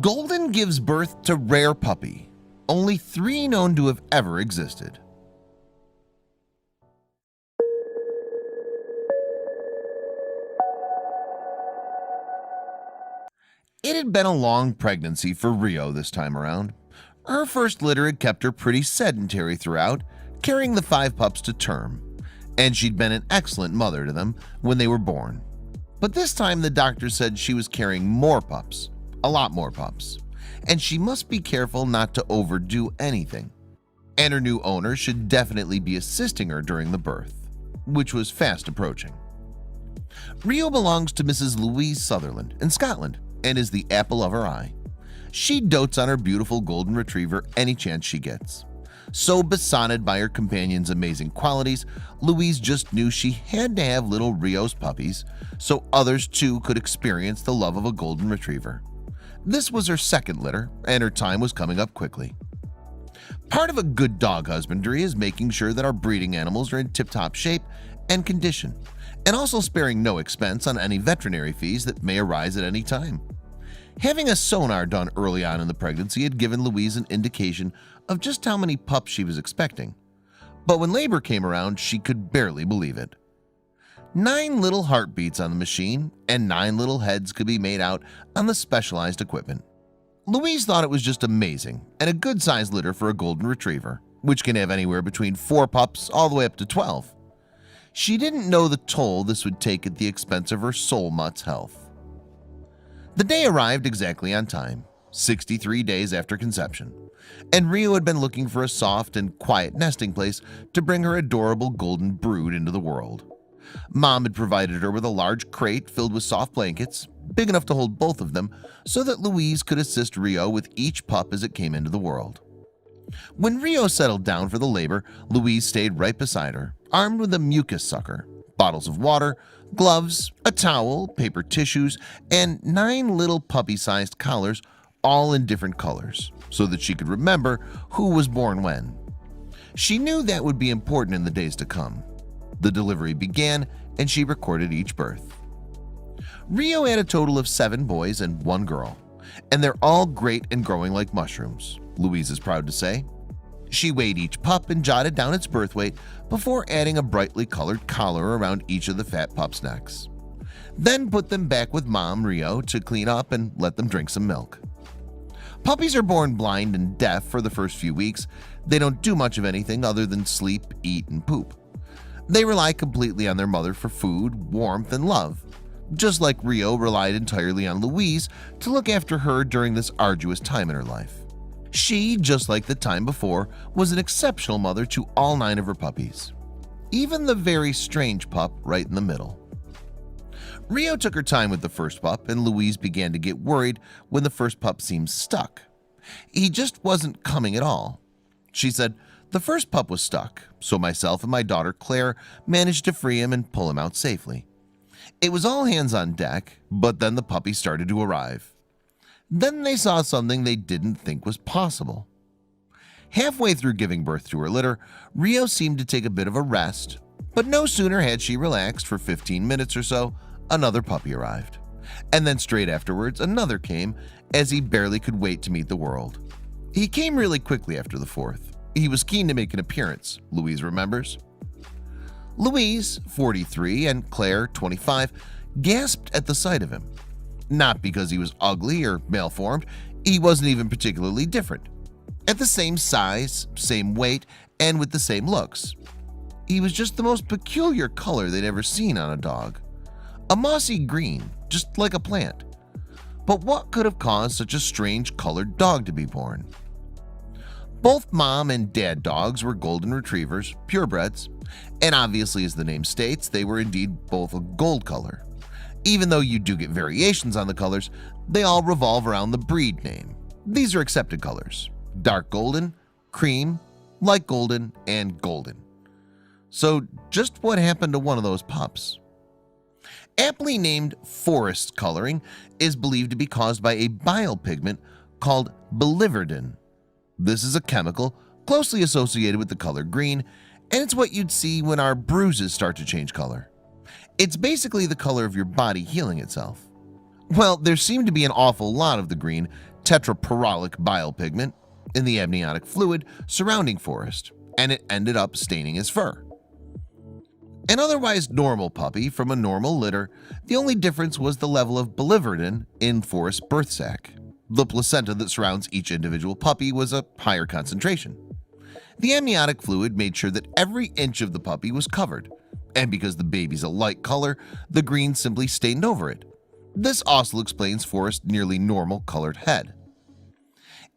Golden gives birth to rare puppy. Only 3 known to have ever existed. It had been a long pregnancy for Rio this time around. Her first litter had kept her pretty sedentary throughout, carrying the 5 pups to term, and she'd been an excellent mother to them when they were born. But this time the doctor said she was carrying more pups, a lot more pups, and she must be careful not to overdo anything. And her new owner should definitely be assisting her during the birth, which was fast approaching. Rio belongs to Mrs. Louise Sutherland in Scotland and is the apple of her eye. She dotes on her beautiful golden retriever any chance she gets. So besotted by her companion's amazing qualities, Louise just knew she had to have little Rio's puppies so others too could experience the love of a golden retriever. This was her second litter, and her time was coming up quickly. Part of a good dog husbandry is making sure that our breeding animals are in tip-top shape and condition, and also sparing no expense on any veterinary fees that may arise at any time. Having a sonar done early on in the pregnancy had given Louise an indication of just how many pups she was expecting, but when labor came around, she could barely believe it. 9 little heartbeats on the machine and 9 little heads could be made out on the specialized equipment. Louise thought it was just amazing and a good-sized litter for a golden retriever, which can have anywhere between 4 pups all the way up to 12. She didn't know the toll this would take at the expense of her soul mutt's health. The day arrived exactly on time, 63 days after conception, and Rio had been looking for a soft and quiet nesting place to bring her adorable golden brood into the world. Mom had provided her with a large crate filled with soft blankets, big enough to hold both of them, so that Louise could assist Rio with each pup as it came into the world. When Rio settled down for the labor, Louise stayed right beside her, armed with a mucus sucker, bottles of water, gloves, a towel, paper tissues, and 9 little puppy-sized collars, all in different colors, so that she could remember who was born when. She knew that would be important in the days to come. The delivery began, and she recorded each birth. Rio had a total of 7 boys and 1 girl, and they're all great and growing like mushrooms, Louise is proud to say. She weighed each pup and jotted down its birth weight before adding a brightly colored collar around each of the fat pups' necks. Then put them back with Mom Rio to clean up and let them drink some milk. Puppies are born blind and deaf for the first few weeks. They don't do much of anything other than sleep, eat, and poop. They rely completely on their mother for food, warmth, and love, just like Rio relied entirely on Louise to look after her during this arduous time in her life. She, just like the time before, was an exceptional mother to all 9 of her puppies, even the very strange pup right in the middle. Rio took her time with the first pup, and Louise began to get worried when the first pup seemed stuck. He just wasn't coming at all. She said, "The first pup was stuck, so myself and my daughter Claire managed to free him and pull him out safely. It was all hands on deck, but then the puppy started to arrive. Then they saw something they didn't think was possible. Halfway through giving birth to her litter, Rio seemed to take a bit of a rest, but no sooner had she relaxed for 15 minutes or so, another puppy arrived. And then straight afterwards, another came, as he barely could wait to meet the world. He came really quickly after the 4th. He was keen to make an appearance, Louise remembers. Louise, 43, and Claire, 25, gasped at the sight of him. Not because he was ugly or malformed, he wasn't even particularly different. At the same size, same weight, and with the same looks. He was just the most peculiar color they'd ever seen on a dog. A mossy green, just like a plant. But what could have caused such a strange colored dog to be born? Both mom and dad dogs were golden retrievers, purebreds, and obviously, as the name states, they were indeed both a gold color. Even though you do get variations on the colors, they all revolve around the breed name. These are accepted colors: dark golden, cream, light golden, and golden. So just what happened to one of those pups? Aptly named forest coloring is believed to be caused by a bile pigment called biliverdin. This is a chemical closely associated with the color green, and it's what you'd see when our bruises start to change color. It's basically the color of your body healing itself. Well, there seemed to be an awful lot of the green, tetraperolic bile pigment in the amniotic fluid surrounding Forrest, and it ended up staining his fur. An otherwise normal puppy from a normal litter, the only difference was the level of biliverdin in Forrest's birth sac. The placenta that surrounds each individual puppy was a higher concentration. The amniotic fluid made sure that every inch of the puppy was covered, and because the baby's a light color, the green simply stained over it. This also explains Forrest's nearly normal colored head.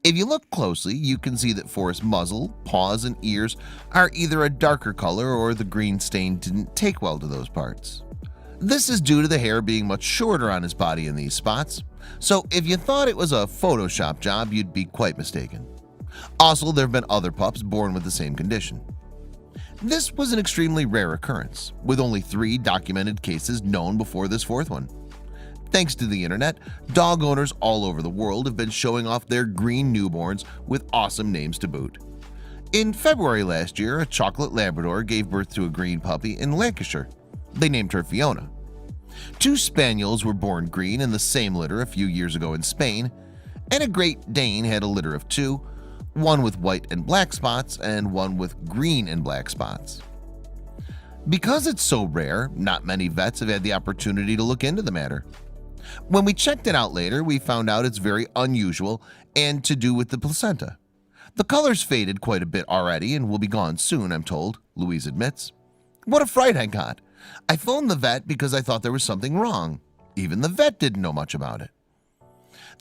If you look closely, you can see that Forrest's muzzle, paws, and ears are either a darker color or the green stain didn't take well to those parts. This is due to the hair being much shorter on his body in these spots, so if you thought it was a Photoshop job, you'd be quite mistaken. Also, there have been other pups born with the same condition. This was an extremely rare occurrence, with only 3 documented cases known before this 4th one. Thanks to the internet, dog owners all over the world have been showing off their green newborns with awesome names to boot. In February last year, a chocolate Labrador gave birth to a green puppy in Lancashire. They named her Fiona. 2 spaniels were born green in the same litter a few years ago in Spain, and a Great Dane had a litter of 2, one with white and black spots and one with green and black spots. Because it's so rare, not many vets have had the opportunity to look into the matter. When we checked it out later, we found out it's very unusual and to do with the placenta. The color's faded quite a bit already and will be gone soon, I'm told, Louise admits. What a fright I got. I phoned the vet because I thought there was something wrong. Even the vet didn't know much about it.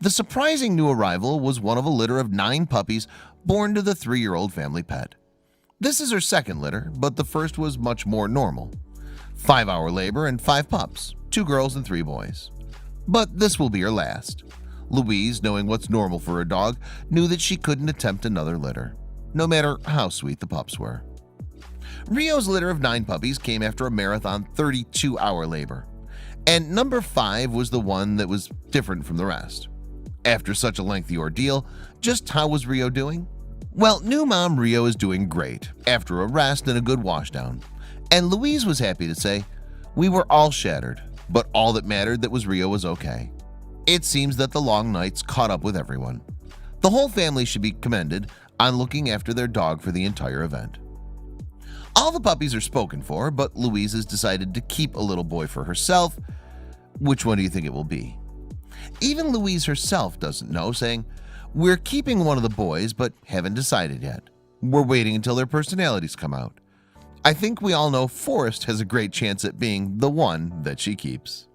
The surprising new arrival was one of a litter of 9 puppies born to the 3-year-old family pet. This is her 2nd litter, but the first was much more normal. 5-hour labor and 5 pups, 2 girls and 3 boys. But this will be her last. Louise, knowing what's normal for a dog, knew that she couldn't attempt another litter, no matter how sweet the pups were. Rio's litter of 9 puppies came after a marathon 32-hour labor, and number 5 was the one that was different from the rest. After such a lengthy ordeal, just how was Rio doing? Well, new mom Rio is doing great after a rest and a good washdown, and Louise was happy to say, "We were all shattered, but all that mattered that was Rio was okay." It seems that the long nights caught up with everyone. The whole family should be commended on looking after their dog for the entire event. All the puppies are spoken for, but Louise has decided to keep a little boy for herself. Which one do you think it will be? Even Louise herself doesn't know, saying, "We're keeping one of the boys, but haven't decided yet. We're waiting until their personalities come out. I think we all know Forrest has a great chance at being the one that she keeps."